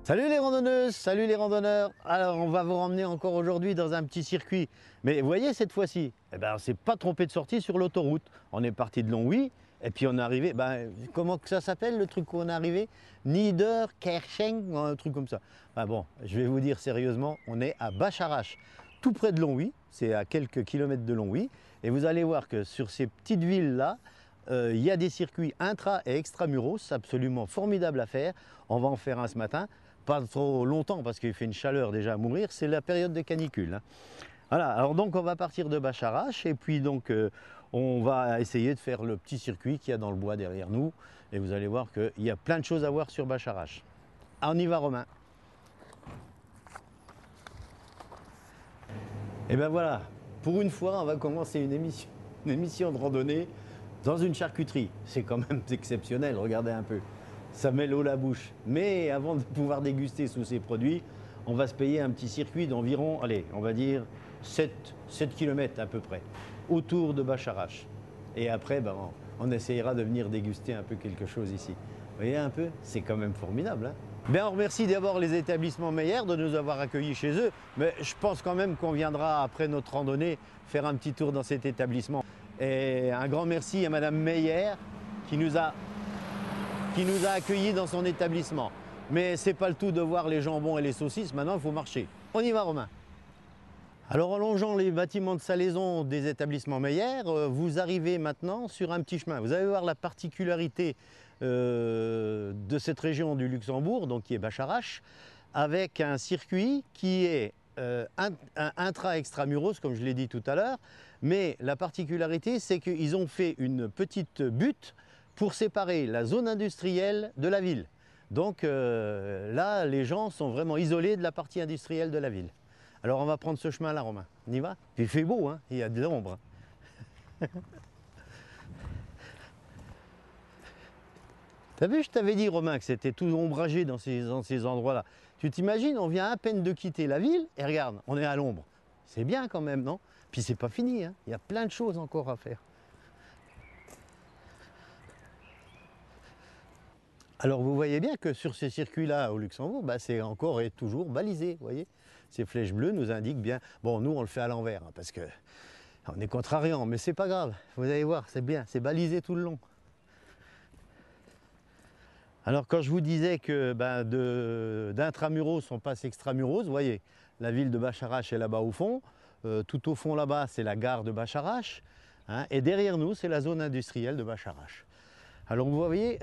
Salut les randonneuses, salut les randonneurs. Alors on va vous ramener encore aujourd'hui dans un petit circuit. Mais vous voyez cette fois-ci, on s'est pas trompé de sortie sur l'autoroute. On est parti de Longwy et puis on est arrivé, comment que ça s'appelle le truc où on est arrivé? Niederkerchen, un truc comme ça. Bon, je vais vous dire sérieusement, on est à Bacharach, tout près de Longwy, c'est à quelques kilomètres de Longwy. Et vous allez voir que sur ces petites villes-là, il y a des circuits intra et extramuros absolument formidables à faire. On va en faire un ce matin. Pas trop longtemps parce qu'il fait une chaleur déjà à mourir, c'est la période de canicule. Voilà, alors donc on va partir de Bacharach et puis donc on va essayer de faire le petit circuit qu'il y a dans le bois derrière nous et vous allez voir qu'il y a plein de choses à voir sur Bacharach. On y va Romain. Et ben voilà, pour une fois on va commencer une émission de randonnée dans une charcuterie. C'est quand même exceptionnel, regardez un peu. Ça met l'eau à la bouche. Mais avant de pouvoir déguster tous ces produits, on va se payer un petit circuit d'environ, allez, on va dire 7 km à peu près, autour de Bacharach. Et après, on essayera de venir déguster un peu quelque chose ici. Vous voyez un peu, c'est quand même formidable. On remercie d'abord les établissements Meyer de nous avoir accueillis chez eux, mais je pense quand même qu'on viendra après notre randonnée faire un petit tour dans cet établissement. Et un grand merci à Madame Meyer qui nous a accueillis dans son établissement. Mais c'est pas le tout de voir les jambons et les saucisses, maintenant il faut marcher. On y va Romain. Alors en longeant les bâtiments de salaison des établissements Meyer, vous arrivez maintenant sur un petit chemin. Vous allez voir la particularité de cette région du Luxembourg, donc qui est Bacharach, avec un circuit qui est intra-extramuros, comme je l'ai dit tout à l'heure. Mais la particularité, c'est qu'ils ont fait une petite butte pour séparer la zone industrielle de la ville. Donc là, les gens sont vraiment isolés de la partie industrielle de la ville. Alors on va prendre ce chemin-là, Romain. On y va? Il fait beau, hein, il y a de l'ombre. T'as vu, je t'avais dit, Romain, que c'était tout ombragé dans ces endroits-là. Tu t'imagines, on vient à peine de quitter la ville, et regarde, on est à l'ombre. C'est bien quand même, non? Puis c'est pas fini, hein, il y a plein de choses encore à faire. Alors vous voyez bien que sur ces circuits-là au Luxembourg, c'est encore et toujours balisé, vous voyez. Ces flèches bleues nous indiquent bien, bon nous on le fait à l'envers, hein, parce que on est contrariant, mais c'est pas grave, vous allez voir, c'est bien, c'est balisé tout le long. Alors quand je vous disais que d'intramuros on passe extramuros, vous voyez, la ville de Bacharach est là-bas au fond, tout au fond là-bas c'est la gare de Bacharach, hein, et derrière nous c'est la zone industrielle de Bacharach. Alors vous voyez,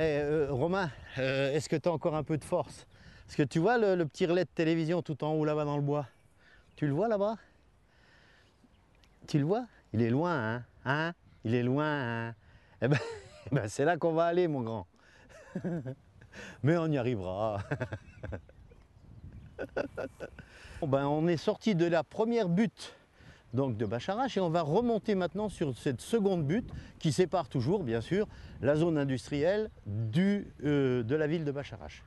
Romain, est-ce que tu as encore un peu de force? Parce que tu vois le petit relais de télévision tout en haut là-bas dans le bois? Tu le vois là-bas? Tu le vois? Il est loin, hein? Il est loin, hein? Eh ben, c'est là qu'on va aller, mon grand. Mais on y arrivera. On est sorti de la première butte donc de Bacharach et on va remonter maintenant sur cette seconde butte qui sépare toujours bien sûr la zone industrielle de la ville de Bacharach.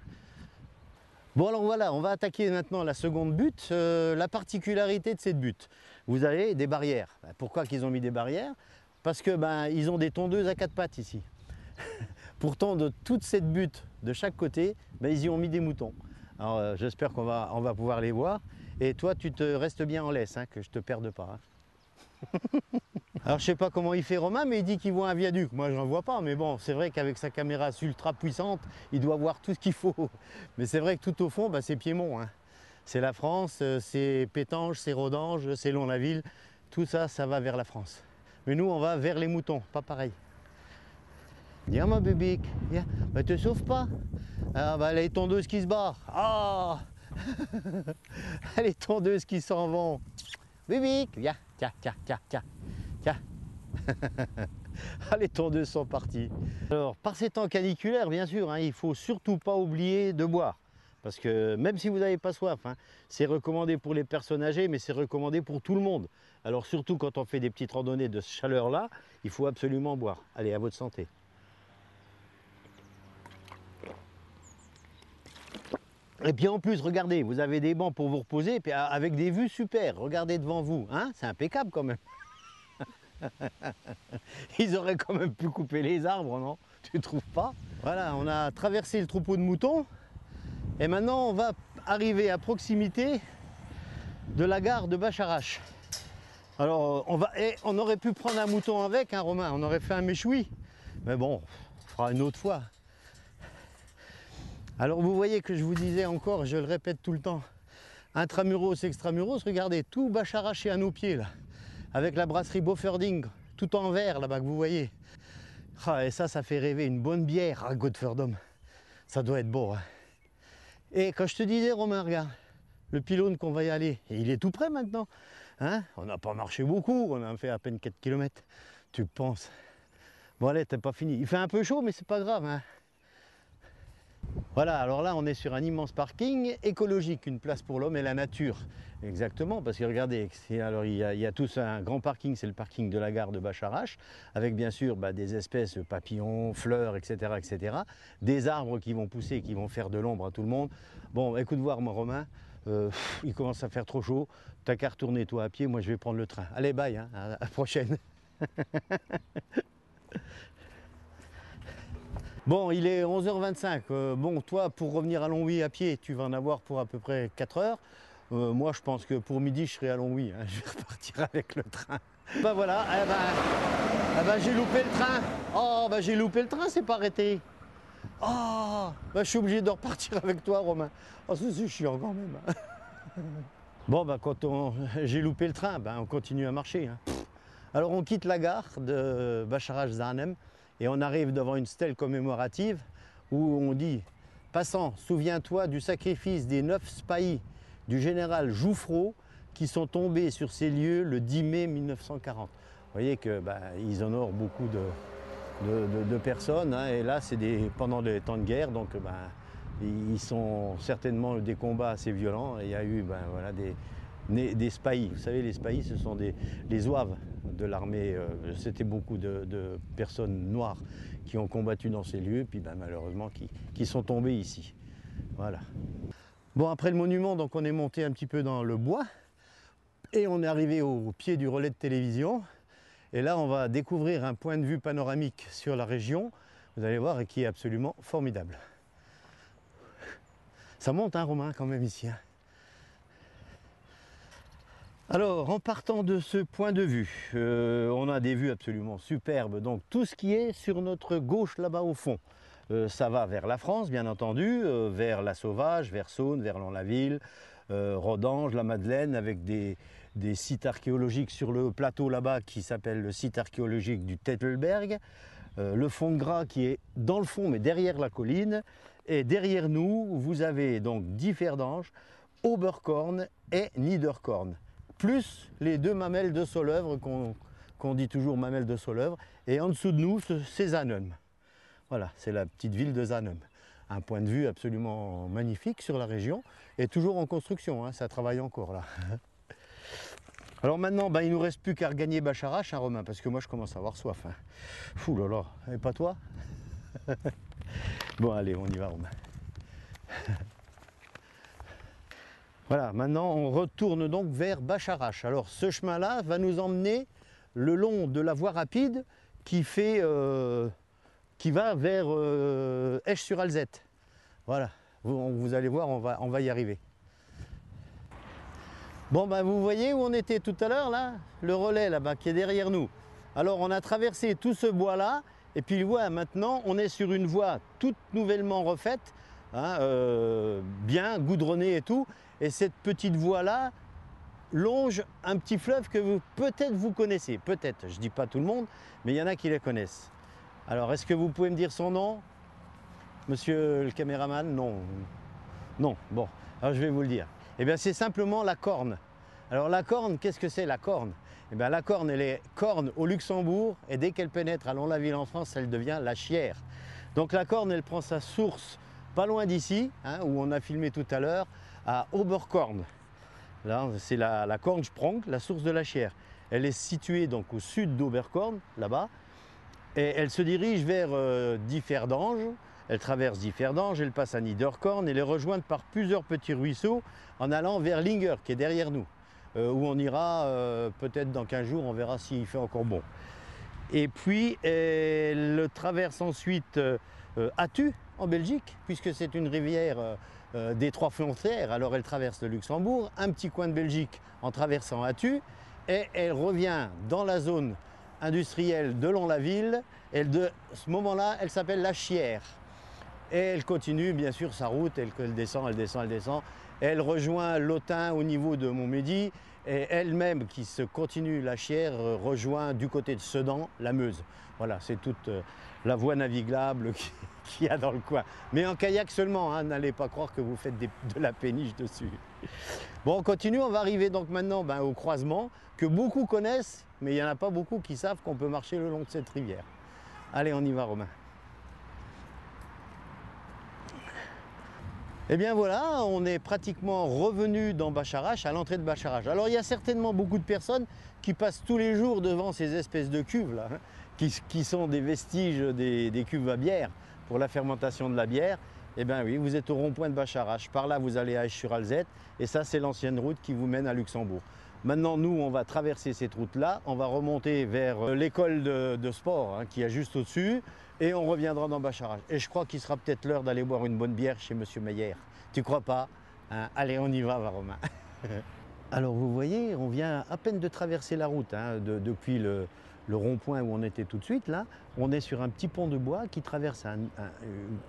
Bon alors voilà, on va attaquer maintenant la seconde butte. La particularité de cette butte, vous avez des barrières. Pourquoi qu'ils ont mis des barrières? Parce que ils ont des tondeuses à quatre pattes ici. Pourtant de toute cette butte de chaque côté, ils y ont mis des moutons. Alors j'espère qu'on va pouvoir les voir. Et toi, tu te restes bien en laisse, hein, que je ne te perde pas. Hein. Alors, je ne sais pas comment il fait Romain, mais il dit qu'il voit un viaduc. Moi, je n'en vois pas, mais bon, c'est vrai qu'avec sa caméra ultra puissante, il doit voir tout ce qu'il faut. Mais c'est vrai que tout au fond, c'est Piémont. Hein. C'est la France, c'est Pétange, c'est Rodange, c'est Lons-la-Ville. Tout ça, ça va vers la France. Mais nous, on va vers les moutons, pas pareil. Viens, ma bébé, viens. Te sauve pas. Ah, les tondeuses qui se barrent. Ah. Les tondeuses qui s'en vont. Bibi, viens, tiens. Les tondeuses sont parties. Alors, par ces temps caniculaires, bien sûr, hein, il ne faut surtout pas oublier de boire. Parce que même si vous n'avez pas soif, hein, c'est recommandé pour les personnes âgées, mais c'est recommandé pour tout le monde. Alors surtout quand on fait des petites randonnées de ce chaleur-là, il faut absolument boire. Allez, à votre santé. Et puis en plus, regardez, vous avez des bancs pour vous reposer, puis avec des vues super. Regardez devant vous, hein, c'est impeccable quand même. Ils auraient quand même pu couper les arbres, non? Tu trouves pas? Voilà, on a traversé le troupeau de moutons. Et maintenant, on va arriver à proximité de la gare de Bacharach. Alors, on aurait pu prendre un mouton avec, hein, Romain, on aurait fait un méchoui. Mais bon, on fera une autre fois. Alors, vous voyez que je vous disais encore, je le répète tout le temps, intramuros, extramuros, regardez, tout Bacharach est à nos pieds, là. Avec la brasserie Beauferding, tout en vert, là-bas, que vous voyez. Ah, et ça fait rêver, une bonne bière à Godferdom. Ça doit être beau, hein. Et quand je te disais, Romain, regarde, le pylône qu'on va y aller, et il est tout près maintenant. Hein, on n'a pas marché beaucoup, on a fait à peine 4 km. Tu penses? Bon allez, t'es pas fini. Il fait un peu chaud, mais c'est pas grave. Hein. Voilà, alors là on est sur un immense parking écologique, une place pour l'homme et la nature. Exactement, parce que regardez, alors il y a tous un grand parking, c'est le parking de la gare de Bacharach, avec bien sûr des espèces de papillons, fleurs, etc., etc. Des arbres qui vont pousser, qui vont faire de l'ombre à tout le monde. Bon, écoute voir, mon Romain, il commence à faire trop chaud. T'as qu'à retourner toi à pied, moi je vais prendre le train. Allez, bye, hein, à la prochaine. Bon, il est 11h25. Bon, toi, pour revenir à Longwy à pied, tu vas en avoir pour à peu près 4 heures. Moi, je pense que pour midi, je serai à Longwy. Hein. Je vais repartir avec le train. Bah voilà, j'ai loupé le train. Oh, j'ai loupé le train, c'est pas arrêté. Oh, je suis obligé de repartir avec toi, Romain. Oh, c'est chiant quand même. Bon, quand j'ai loupé le train, on continue à marcher. Hein. Alors, on quitte la gare de Bacharach-Zarnem et on arrive devant une stèle commémorative où on dit « Passant, souviens-toi du sacrifice des 9 spahis du général Jouffrault qui sont tombés sur ces lieux le 10 mai 1940. » Vous voyez qu'ils honorent beaucoup de personnes. Hein, et là, c'est pendant les temps de guerre, donc ils sont certainement des combats assez violents. Et il y a eu voilà, des spahis. Vous savez, les spahis, ce sont les zouaves de l'armée. C'était beaucoup de personnes noires qui ont combattu dans ces lieux, puis malheureusement qui sont tombés ici. Voilà. Bon, après le monument, donc on est monté un petit peu dans le bois et on est arrivé au pied du relais de télévision. Et là, on va découvrir un point de vue panoramique sur la région, vous allez voir, et qui est absolument formidable. Ça monte, hein, Romain, quand même, ici. Hein. Alors, en partant de ce point de vue, on a des vues absolument superbes. Donc, tout ce qui est sur notre gauche, là-bas au fond, ça va vers la France, bien entendu, vers la Sauvage, vers Saône, vers Lons-la-Ville, Rodange, la Madeleine, avec des sites archéologiques sur le plateau là-bas qui s'appelle le site archéologique du Tettelberg, le Fond de Gras qui est dans le fond mais derrière la colline, et derrière nous vous avez donc Differdange, Oberkorn et Niederkorn, plus les 2 mamelles de Solœuvre qu'on dit toujours mamelles de Solœuvre, et en dessous de nous c'est Zanum. Voilà, c'est la petite ville de Zanum. Un point de vue absolument magnifique sur la région et toujours en construction, hein, ça travaille encore là. Alors maintenant, il ne nous reste plus qu'à regagner Bacharach, hein, Romain, parce que moi je commence à avoir soif. Hein. Fou là là, et pas toi? Bon allez, on y va, Romain. Voilà, maintenant on retourne donc vers Bacharach. Alors ce chemin-là va nous emmener le long de la voie rapide qui va vers Esch-sur-Alzette. Voilà, vous allez voir, on va y arriver. Bon, vous voyez où on était tout à l'heure, là? Le relais, là-bas, qui est derrière nous. Alors, on a traversé tout ce bois-là, et puis, voilà, maintenant, on est sur une voie toute nouvellement refaite, hein, bien goudronnée et tout. Et cette petite voie-là longe un petit fleuve que peut-être vous connaissez. Peut-être, je ne dis pas tout le monde, mais il y en a qui les connaissent. Alors, est-ce que vous pouvez me dire son nom? Monsieur le caméraman? Non. Non, bon, alors je vais vous le dire. Eh bien, c'est simplement la Corne. Alors, la Corne, qu'est-ce que c'est la Corne? Eh bien, la Corne, elle est corne au Luxembourg, et dès qu'elle pénètre à Lons-la-Ville en France, elle devient la Chière. Donc, la Corne, elle prend sa source pas loin d'ici, hein, où on a filmé tout à l'heure, à Oberkorn. Là, c'est la Kornsprong, la source de la Chière. Elle est située donc au sud d'Oberkorn, là-bas, et elle se dirige vers Differdange. Elle traverse Differdange, elle passe à Niederkorn et elle est rejointe par plusieurs petits ruisseaux en allant vers Linger, qui est derrière nous, où on ira peut-être dans 15 jours, on verra s'il fait encore bon. Et puis, elle traverse ensuite Attu, en Belgique, puisque c'est une rivière des trois frontières. Alors elle traverse le Luxembourg, un petit coin de Belgique en traversant Attu, et elle revient dans la zone industrielle de Lons-la-Ville, et de ce moment-là, elle s'appelle la Chière. Et elle continue bien sûr sa route, elle descend, elle descend, elle descend. Elle rejoint l'Autun au niveau de Montmédy, et elle-même qui se continue la Chière rejoint du côté de Sedan la Meuse. Voilà, c'est toute la voie navigable qu'il y a dans le coin. Mais en kayak seulement, hein, n'allez pas croire que vous faites de la péniche dessus. Bon, on continue, on va arriver donc maintenant au croisement que beaucoup connaissent, mais il n'y en a pas beaucoup qui savent qu'on peut marcher le long de cette rivière. Allez, on y va, Romain. Et bien voilà, on est pratiquement revenu dans Bacharach, à l'entrée de Bacharach. Alors il y a certainement beaucoup de personnes qui passent tous les jours devant ces espèces de cuves là, hein, qui sont des vestiges des cuves à bière pour la fermentation de la bière. Et bien oui, vous êtes au rond-point de Bacharach. Par là, vous allez à Esch-sur-Alzette et ça, c'est l'ancienne route qui vous mène à Luxembourg. Maintenant, nous, on va traverser cette route-là, on va remonter vers l'école de sport hein, qui est juste au-dessus. Et on reviendra dans Bacharach. Et je crois qu'il sera peut-être l'heure d'aller boire une bonne bière chez Monsieur Meyer. Tu crois pas hein? Allez, on y va, Romain. Alors vous voyez, on vient à peine de traverser la route, hein, depuis le rond-point où on était tout de suite. Là, on est sur un petit pont de bois qui traverse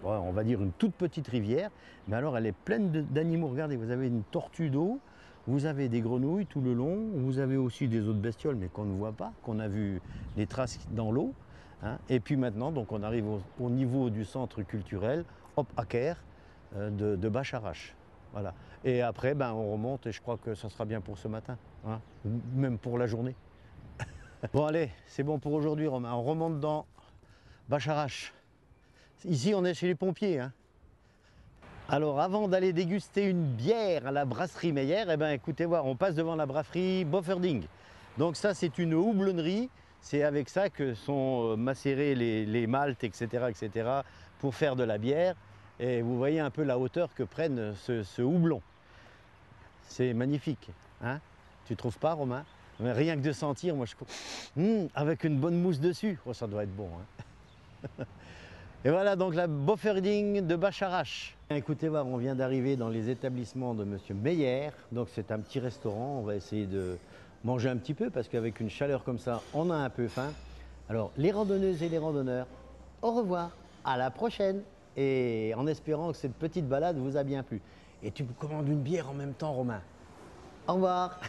on va dire une toute petite rivière. Mais alors elle est pleine d'animaux. Regardez, vous avez une tortue d'eau, vous avez des grenouilles tout le long, vous avez aussi des autres bestioles, mais qu'on ne voit pas, qu'on a vu des traces dans l'eau. Hein. Et puis maintenant, donc on arrive au niveau du centre culturel, Hop Acker, de Bacharach. Voilà. Et après, on remonte et je crois que ça sera bien pour ce matin, hein, même pour la journée. Bon allez, c'est bon pour aujourd'hui, Romain. On remonte dans Bacharach. Ici, on est chez les pompiers. Hein. Alors, avant d'aller déguster une bière à la brasserie Meyer, écoutez voir, on passe devant la brasserie Bofferding. Donc ça, c'est une houblonnerie. C'est avec ça que sont macérés les maltes, etc., pour faire de la bière. Et vous voyez un peu la hauteur que prennent ce houblon. C'est magnifique. Hein? Tu trouves pas, Romain? Mais rien que de sentir, moi je avec une bonne mousse dessus, oh, ça doit être bon. Hein. Et voilà donc la Bofferding de Bacharach. Écoutez voir, on vient d'arriver dans les établissements de Monsieur Meyer. Donc c'est un petit restaurant, on va essayer de manger un petit peu parce qu'avec une chaleur comme ça, on a un peu faim. Alors les randonneuses et les randonneurs, au revoir, à la prochaine. Et en espérant que cette petite balade vous a bien plu. Et tu commandes une bière en même temps, Romain. Au revoir.